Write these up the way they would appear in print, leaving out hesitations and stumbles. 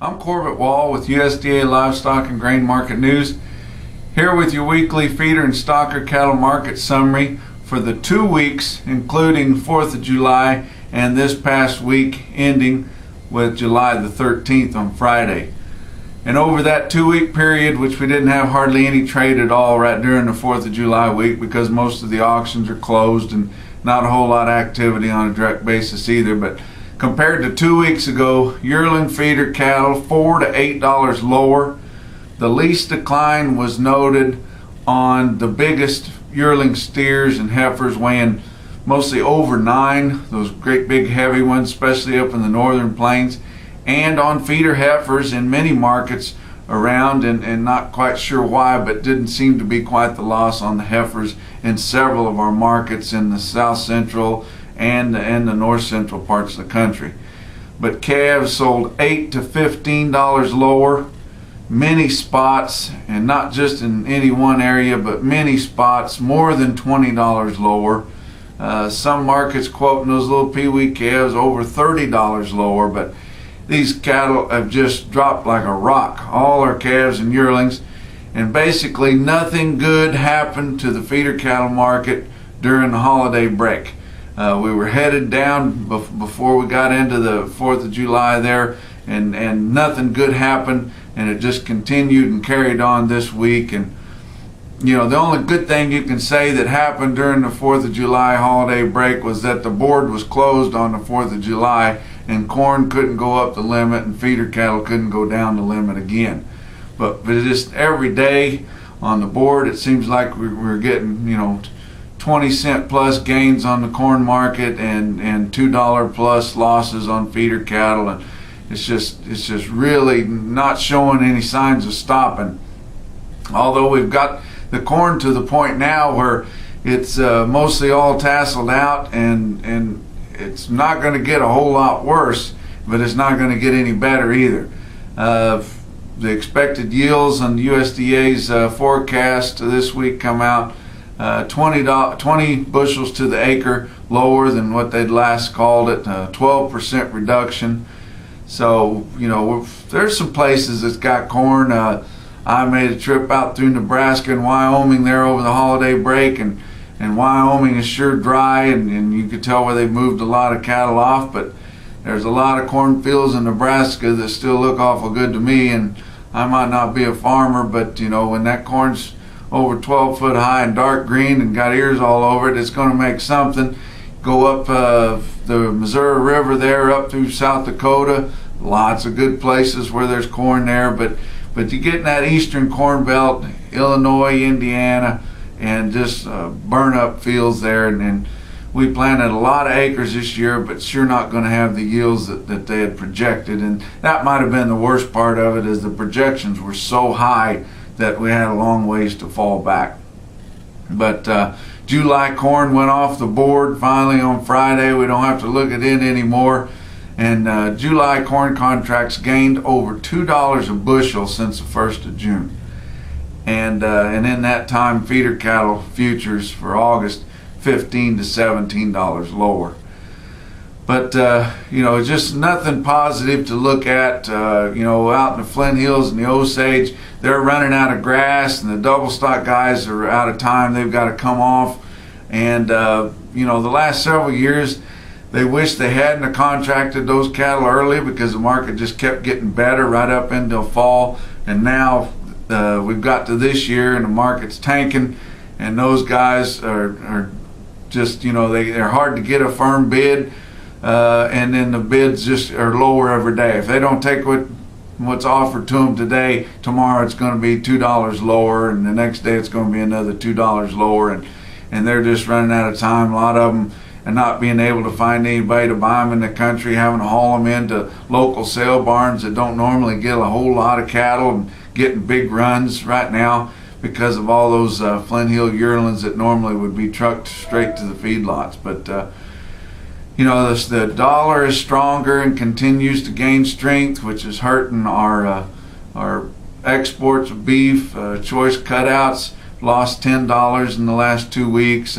I'm Corbett Wall with USDA Livestock and Grain Market News, here with your weekly feeder and stocker cattle market summary for the 2 weeks, including 4th of July and this past week ending with July the 13th on Friday. And over that 2-week period, which we didn't have hardly any trade at all right during the 4th of July week because most of the auctions are closed and not a whole lot of activity on a direct basis either, but compared to 2 weeks ago, yearling feeder cattle $4 to $8 lower. The least decline was noted on the biggest yearling steers and heifers weighing mostly over 9, those great big heavy ones, especially up in the northern plains, and on feeder heifers in many markets around, and not quite sure why, but didn't seem to be quite the loss on the heifers in several of our markets in the south central and the north central parts of the country. But calves sold $8 to $15 lower, many spots, and not just in any one area, but many spots more than $20 lower. Some markets quoting those little peewee calves over $30 lower, but these cattle have just dropped like a rock, all our calves and yearlings, and basically nothing good happened to the feeder cattle market during the holiday break. We were headed down before we got into the 4th of July there, and nothing good happened, and it just continued and carried on this week. And you know, the only good thing you can say that happened during the 4th of July holiday break was that the board was closed on the 4th of July and corn couldn't go up the limit and feeder cattle couldn't go down the limit again. But just every day on the board, it seems like we're getting, 20-cent plus gains on the corn market and $2 plus losses on feeder cattle, and it's just really not showing any signs of stopping. Although we've got the corn to the point now where it's mostly all tasseled out, and it's not going to get a whole lot worse, but it's not going to get any better either. The expected yields on USDA's forecast this week come out 20 bushels to the acre lower than what they'd last called it, 12% reduction. So, there's some places that's got corn. I made a trip out through Nebraska and Wyoming there over the holiday break, and Wyoming is sure dry, and you could tell where they've moved a lot of cattle off, but there's a lot of cornfields in Nebraska that still look awful good to me, and I might not be a farmer, but when that corn's over 12 foot high and dark green and got ears all over it, it's going to make something. Go up the Missouri River there up through South Dakota, lots of good places where there's corn there, but you get in that eastern corn belt, Illinois, Indiana, and just burn up fields there, and we planted a lot of acres this year, but sure not going to have the yields that they had projected, and that might have been the worst part of it, is the projections were so high that we had a long ways to fall back. But July corn went off the board finally on Friday. We don't have to look at it anymore, and July corn contracts gained over $2 a bushel since the 1st of June. And in that time, feeder cattle futures for August $15 to $17 lower. But just nothing positive to look at. Out in the Flint Hills and the Osage, they're running out of grass, and the double stock guys are out of time. They've got to come off, and the last several years, they wish they hadn't contracted those cattle early, because the market just kept getting better right up into fall, and now we've got to this year and the market's tanking, and those guys are just, they're hard to get a firm bid, and then the bids just are lower every day. If they don't take what's offered to them today, tomorrow it's going to be $2 lower, and the next day it's going to be another $2 lower, and they're just running out of time. A lot of them and not being able to find anybody to buy them in the country, having to haul them into local sale barns that don't normally get a whole lot of cattle, and getting big runs right now because of all those Flint Hill yearlings that normally would be trucked straight to the feedlots. But the dollar is stronger and continues to gain strength, which is hurting our exports of beef. Choice cutouts lost $10 in the last 2 weeks.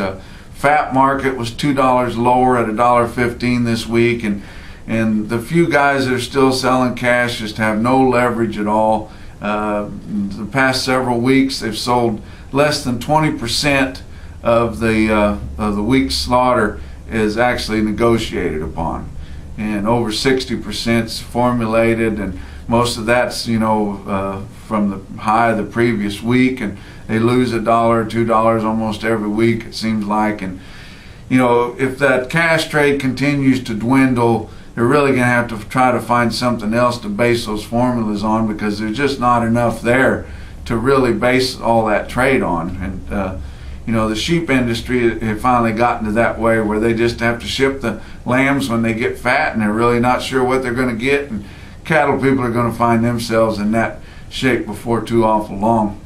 Fat market was $2 lower at $1.15 this week, and And the few guys that are still selling cash just have no leverage at all. The past several weeks, they've sold less than 20% of the week's slaughter is actually negotiated upon, and over 60% is formulated, and most of that's from the high of the previous week, and they lose $1 or $2 almost every week, it seems like. And if that cash trade continues to dwindle, they're really going to have to try to find something else to base those formulas on, because there's just not enough there to really base all that trade on. And the sheep industry have finally gotten to that way where they just have to ship the lambs when they get fat, and they're really not sure what they're going to get. And cattle people are going to find themselves in that shape before too awful long.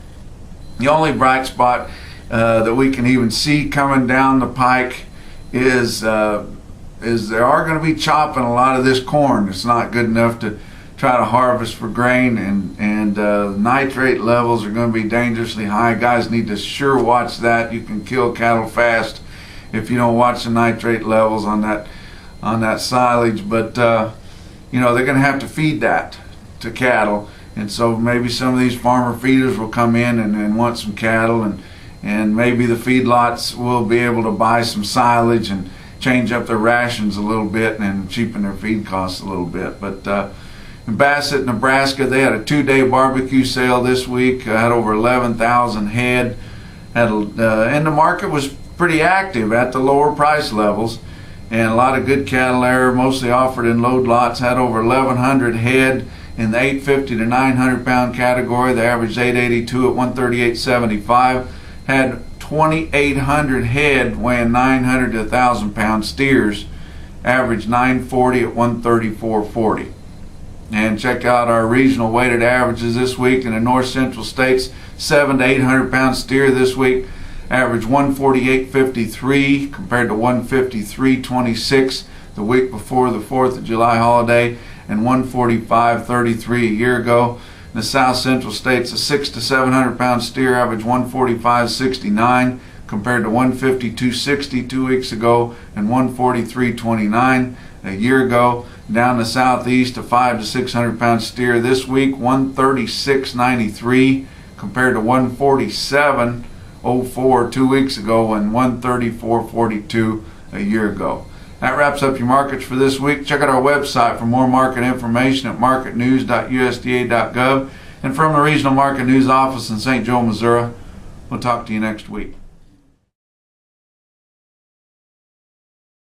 The only bright spot that we can even see coming down the pike is they are going to be chopping a lot of this corn. It's not good enough to try to harvest for grain, and nitrate levels are going to be dangerously high. Guys need to sure watch that. You can kill cattle fast if you don't watch the nitrate levels on that silage. But they're going to have to feed that to cattle, and so maybe some of these farmer feeders will come in and want some cattle, and maybe the feedlots will be able to buy some silage and change up their rations a little bit and cheapen their feed costs a little bit. But in Bassett, Nebraska, they had a 2-day barbecue sale this week. Had over 11,000 head. And the market was pretty active at the lower price levels, and a lot of good cattle there, mostly offered in load lots. Had over 1,100 head in the 850 to 900 pound category. They averaged 882 at 138.75. Had 2,800 head weighing 900 to 1,000 pound steers, averaged 940 at 134.40. And check out our regional weighted averages this week in the north central states. 700 to 800 pound steer this week averaged 148.53 compared to 153.26 the week before the 4th of July holiday, and 145.33 a year ago. In the south central states, a 600 to 700 pound steer averaged 145.69 compared to 152.60 2 weeks ago, and 143.29 a year ago. Down the southeast, a 500 to 600 pound steer this week, 136.93 compared to 147.04 2 weeks ago, and 134.42 a year ago. That wraps up your markets for this week. Check out our website for more market information at marketnews.usda.gov. And from the Regional Market News Office in St. Joe, Missouri, we'll talk to you next week.